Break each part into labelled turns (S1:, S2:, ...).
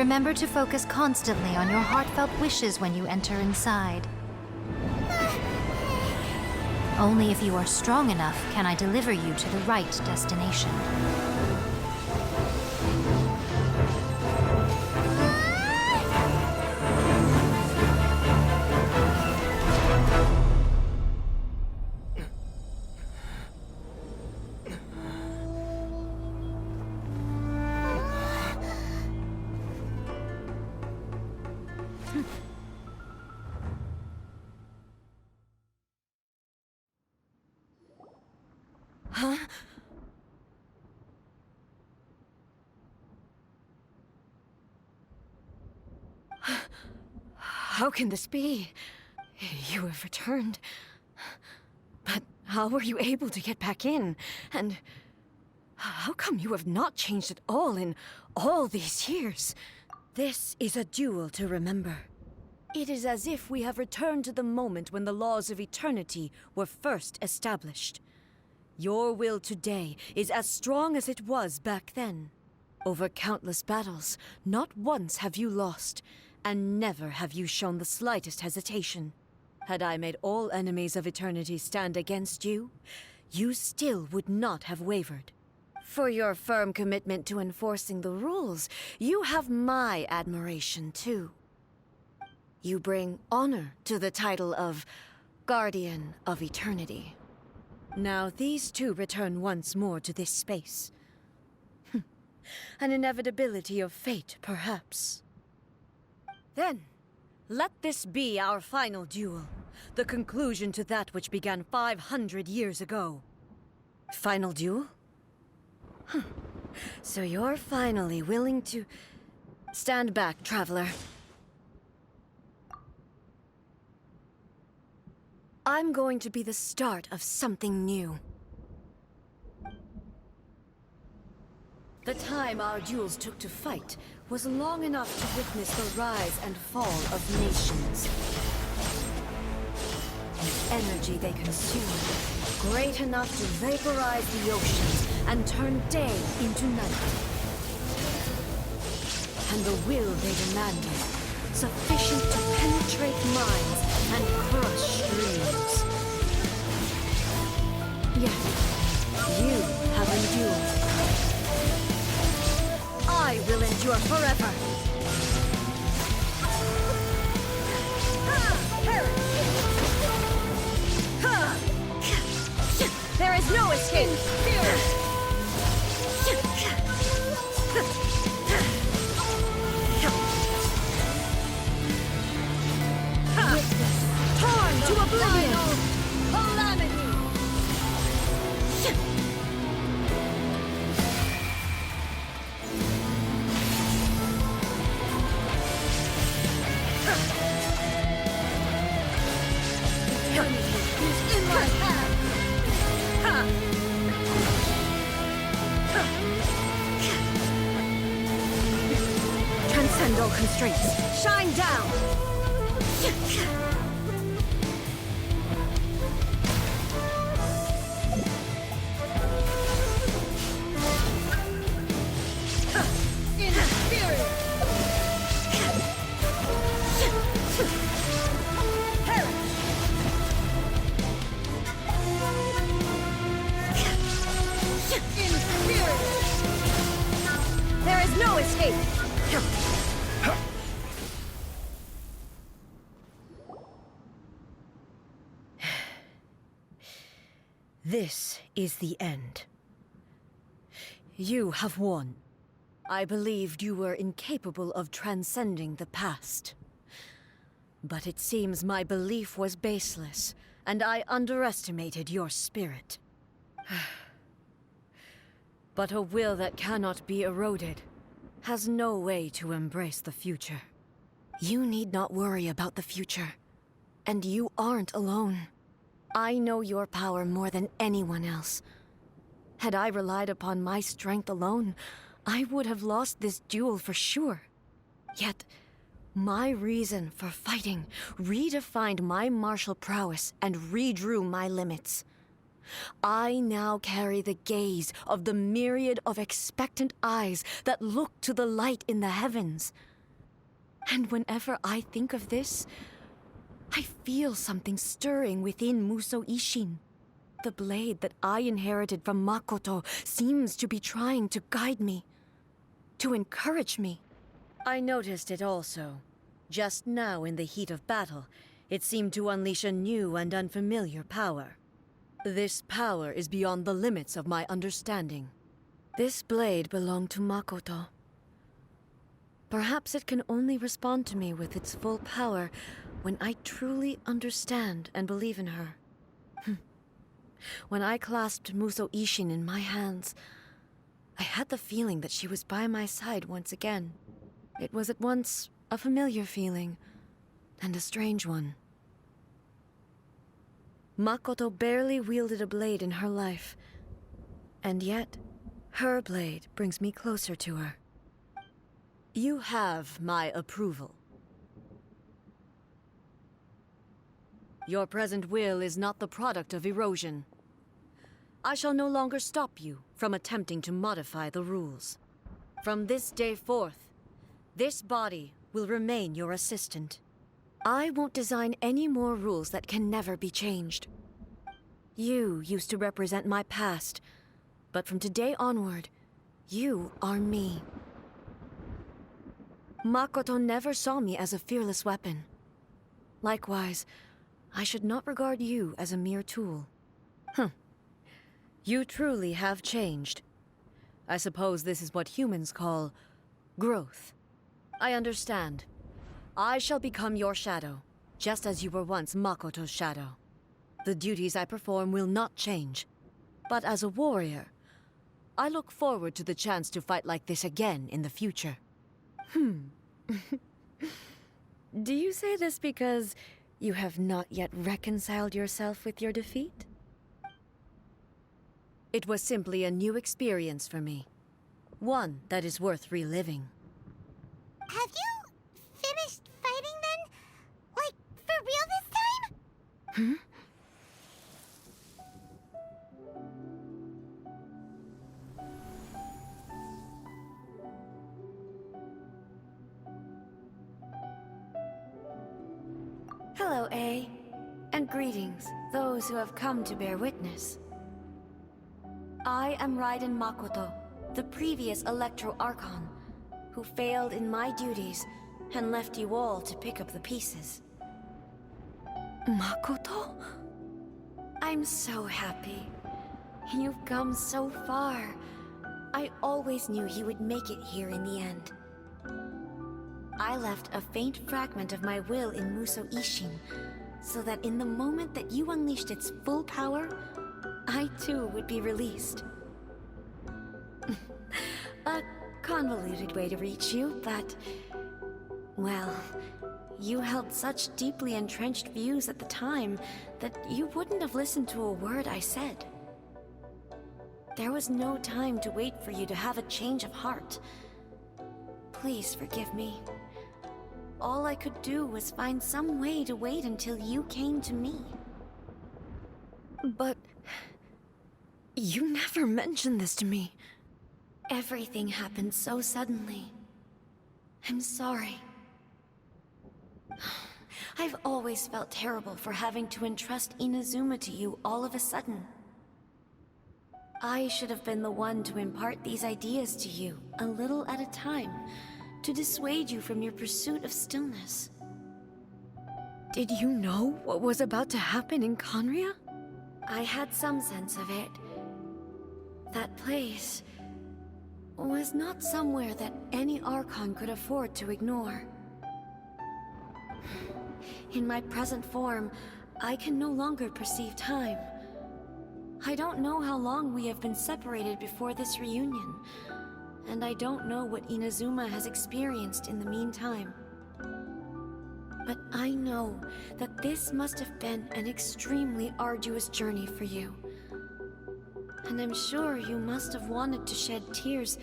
S1: Remember to focus constantly on your heartfelt wishes when you enter inside. Only if you are strong enough can I deliver you to the right destination.
S2: Huh? How can this be? You have returned. But how were you able to get back in? And how come you have not changed at all in all these years? This is a duel to remember. It is as if we have returned to the moment when the laws of eternity were first established. Your will today is as strong as it was back then. Over countless battles, not once have you lost, and never have you shown the slightest hesitation. Had I made all enemies of eternity stand against you, you still would not have wavered. For your firm commitment to enforcing the rules, you have my admiration too. You bring honor to the title of Guardian of Eternity. Now these two return once more to this space. An inevitability of fate, perhaps. Then, let this be our final duel. The conclusion to that which began 500 years ago. Final duel? So you're finally willing to... Stand back, traveler. I'm going to be the start of something new. The time our duels took to fight was long enough to witness the rise and fall of nations. The energy they consumed, great enough to vaporize the oceans and turn day into night. And the will they demanded, sufficient to penetrate minds and crush dreams. Yet, you have endured. I will endure forever. There is no escape. Torn to oblivion. Calamity. Is in my hand. Transcend all constraints. Shine down. In spirit. In spirit. There is no escape. This is the end. You have won. I believed you were incapable of transcending the past. But it seems my belief was baseless, and I underestimated your spirit. But a will that cannot be eroded has no way to embrace the future. You need not worry about the future, and you aren't alone. I know your power more than anyone else. Had I relied upon my strength alone, I would have lost this duel for sure. Yet, my reason for fighting redefined my martial prowess and redrew my limits. I now carry the gaze of the myriad of expectant eyes that look to the light in the heavens. And whenever I think of this, I feel something stirring within Muso Ishin. The blade that I inherited from Makoto seems to be trying to guide me, to encourage me. I noticed it also. Just now in the heat of battle, it seemed to unleash a new and unfamiliar power. This power is beyond the limits of my understanding. This blade belonged to Makoto. Perhaps it can only respond to me with its full power when I truly understand and believe in her. When I clasped Muso Ishin in my hands, I had the feeling that she was by my side once again. It was at once a familiar feeling and a strange one. Makoto barely wielded a blade in her life, and yet her blade brings me closer to her. You have my approval. Your present will is not the product of erosion. I shall no longer stop you from attempting to modify the rules. From this day forth, this body will remain your assistant. I won't design any more rules that can never be changed. You used to represent my past, but from today onward, you are me. Makoto never saw me as a fearless weapon. Likewise, I should not regard you as a mere tool. You truly have changed. I suppose this is what humans call growth. I understand. I shall become your shadow, just as you were once Makoto's shadow. The duties I perform will not change. But as a warrior, I look forward to the chance to fight like this again in the future. Do you say this because you have not yet reconciled yourself with your defeat? It was simply a new experience for me. One that is worth reliving.
S3: Have you finished fighting then? Like, for real this time?
S2: Hello, A. And greetings, those who have come to bear witness. I am Raiden Makoto, the previous Electro Archon, who failed in my duties and left you all to pick up the pieces. Makoto? I'm so happy. You've come so far. I always knew you would make it here in the end. I left a faint fragment of my will in Muso Ishin, so that in the moment that you unleashed its full power, I too would be released. A convoluted way to reach you, but... well, you held such deeply entrenched views at the time that you wouldn't have listened to a word I said. There was no time to wait for you to have a change of heart. Please forgive me. All I could do was find some way to wait until you came to me. But... you never mentioned this to me. Everything happened so suddenly. I'm sorry. I've always felt terrible for having to entrust Inazuma to you all of a sudden. I should have been the one to impart these ideas to you, a little at a time, to dissuade you from your pursuit of stillness. Did you know what was about to happen in Conria? I had some sense of it. That place was not somewhere that any Archon could afford to ignore. In my present form, I can no longer perceive time. I don't know how long we have been separated before this reunion, and I don't know what Inazuma has experienced in the meantime. But I know that this must have been an extremely arduous journey for you. And I'm sure you must have wanted to shed tears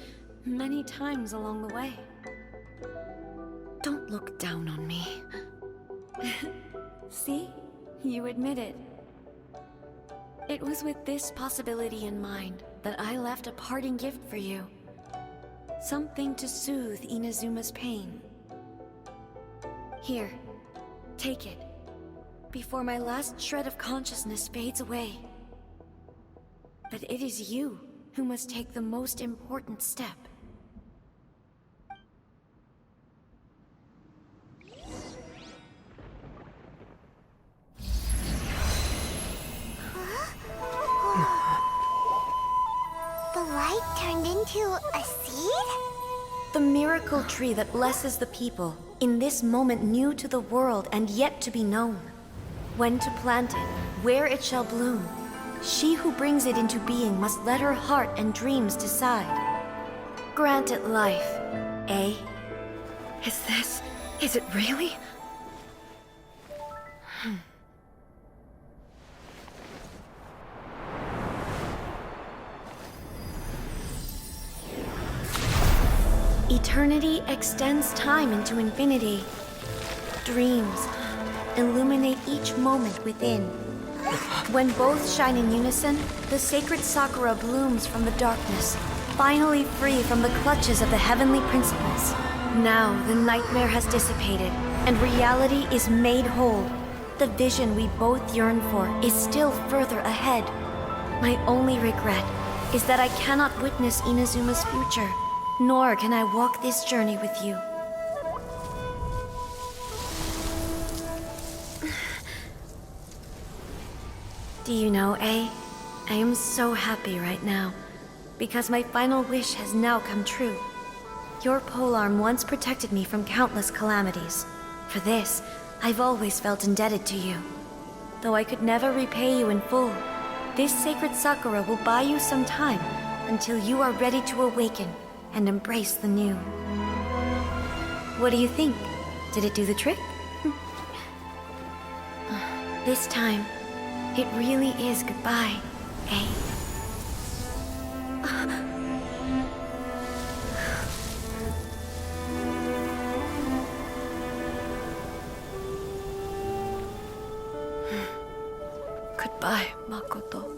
S2: many times along the way. Don't look down on me. See? You admit it. It was with this possibility in mind that I left a parting gift for you. Something to soothe Inazuma's pain. Here, take it. Before my last shred of consciousness fades away. But it is you who must take the most important step.
S3: The light turned into a seed?
S2: The miracle tree that blesses the people, in this moment new to the world and yet to be known. When to plant it, where it shall bloom. She who brings it into being must let her heart and dreams decide. Grant it life, eh? Is it really? Eternity extends time into infinity. Dreams illuminate each moment within. When both shine in unison, the sacred Sakura blooms from the darkness, finally free from the clutches of the heavenly principles. Now the nightmare has dissipated, and reality is made whole. The vision we both yearn for is still further ahead. My only regret is that I cannot witness Inazuma's future, nor can I walk this journey with you. Do you know, I am so happy right now, because my final wish has now come true. Your polearm once protected me from countless calamities. For this, I've always felt indebted to you. Though I could never repay you in full, this sacred Sakura will buy you some time until you are ready to awaken and embrace the new. What do you think? Did it do the trick? This time, it really is goodbye, eh? Goodbye, Makoto.